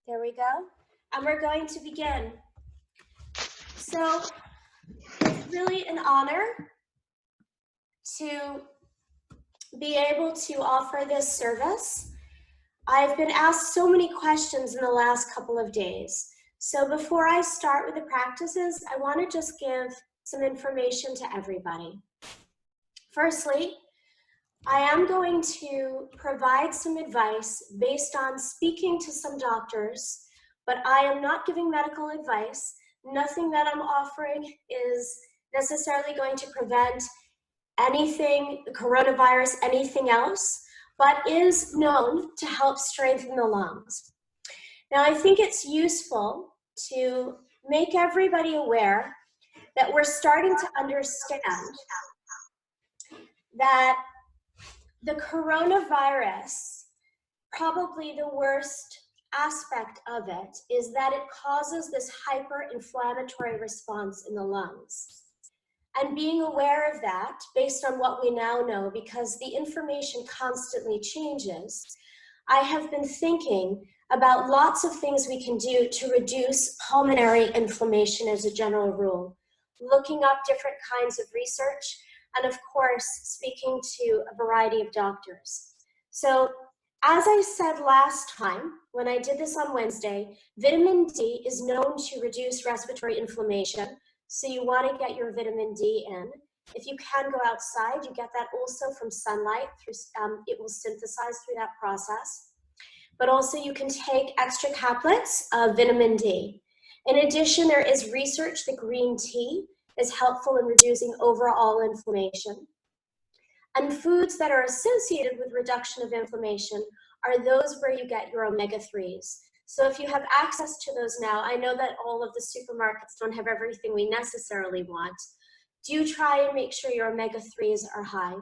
There we go. And we're going to begin. So it's really an honor to be able to offer this service. I've been asked so many questions in the last couple of days. So before I start with the practices, I want to just give some information to everybody. Firstly, I am going to provide some advice based on speaking to some doctors, but I am not giving medical advice. Nothing that I'm offering is necessarily going to prevent anything, coronavirus, anything else, but is known to help strengthen the lungs. Now, I think it's useful to make everybody aware that we're starting to understand that the coronavirus, probably the worst aspect of it is that it causes this hyper-inflammatory response in the lungs. And being aware of that, based on what we now know, because the information constantly changes, I have been thinking about lots of things we can do to reduce pulmonary inflammation as a general rule, looking up different kinds of research, and of course, speaking to a variety of doctors. So, as I said last time, when I did this on Wednesday, vitamin D is known to reduce respiratory inflammation, so you want to get your vitamin D in. If you can go outside, you get that also from sunlight. It will synthesize through that process. But also you can take extra caplets of vitamin D. In addition, there is research that green tea is helpful in reducing overall inflammation. And foods that are associated with reduction of inflammation are those where you get your omega-3s. So if you have access to those now, I know that all of the supermarkets don't have everything we necessarily want. Do try and make sure your omega-3s are high.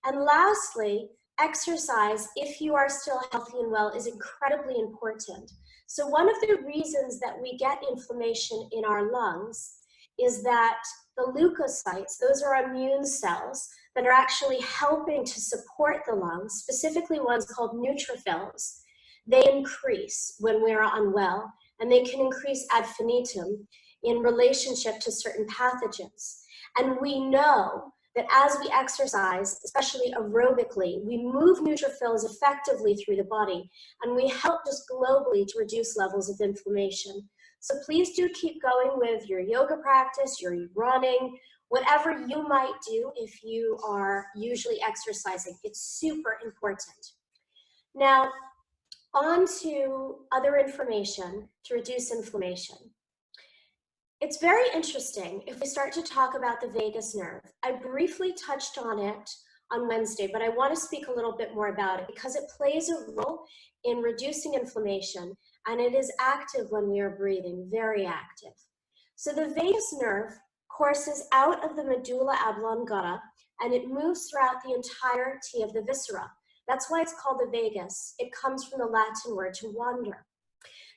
And lastly, exercise, if you are still healthy and well, is incredibly important. So one of the reasons that we get inflammation in our lungs is that the leukocytes, those are immune cells that are actually helping to support the lungs, specifically ones called neutrophils. They increase when we're unwell, and they can increase ad infinitum in relationship to certain pathogens. And we know that as we exercise, especially aerobically, we move neutrophils effectively through the body, and we help just globally to reduce levels of inflammation. So please do keep going with your yoga practice, your running, whatever you might do if you are usually exercising. It's super important. Now, on to other information to reduce inflammation. It's very interesting if we start to talk about the vagus nerve. I briefly touched on it on Wednesday, but I want to speak a little bit more about it because it plays a role in reducing inflammation, and it is active when we are breathing, very active. So the vagus nerve courses out of the medulla oblongata, and it moves throughout the entirety of the viscera. That's why it's called the vagus. It comes from the Latin word to wander.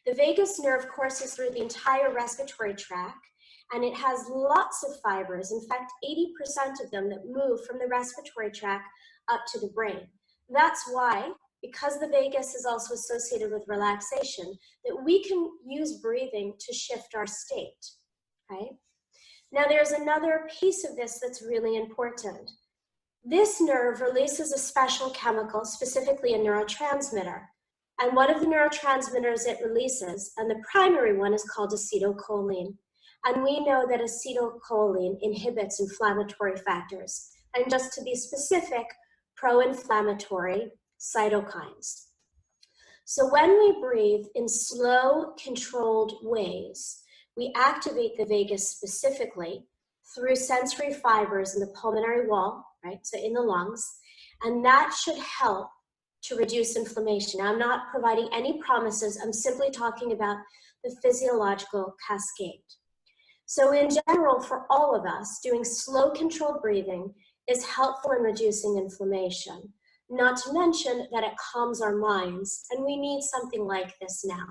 The vagus nerve courses through the entire respiratory tract, and it has lots of fibers, in fact, 80% of them that move from the respiratory tract up to the brain. That's why, because the vagus is also associated with relaxation, that we can use breathing to shift our state, right? Now, there's another piece of this that's really important. This nerve releases a special chemical, specifically a neurotransmitter. And one of the neurotransmitters it releases, and the primary one, is called acetylcholine. And we know that acetylcholine inhibits inflammatory factors. And just to be specific, pro-inflammatory cytokines. So when we breathe in slow, controlled ways, we activate the vagus specifically through sensory fibers in the pulmonary wall, right, so in the lungs, and that should help to reduce inflammation. Now, I'm not providing any promises, I'm simply talking about the physiological cascade. So in general, for all of us, doing slow controlled breathing is helpful in reducing inflammation, not to mention that it calms our minds, and we need something like this now.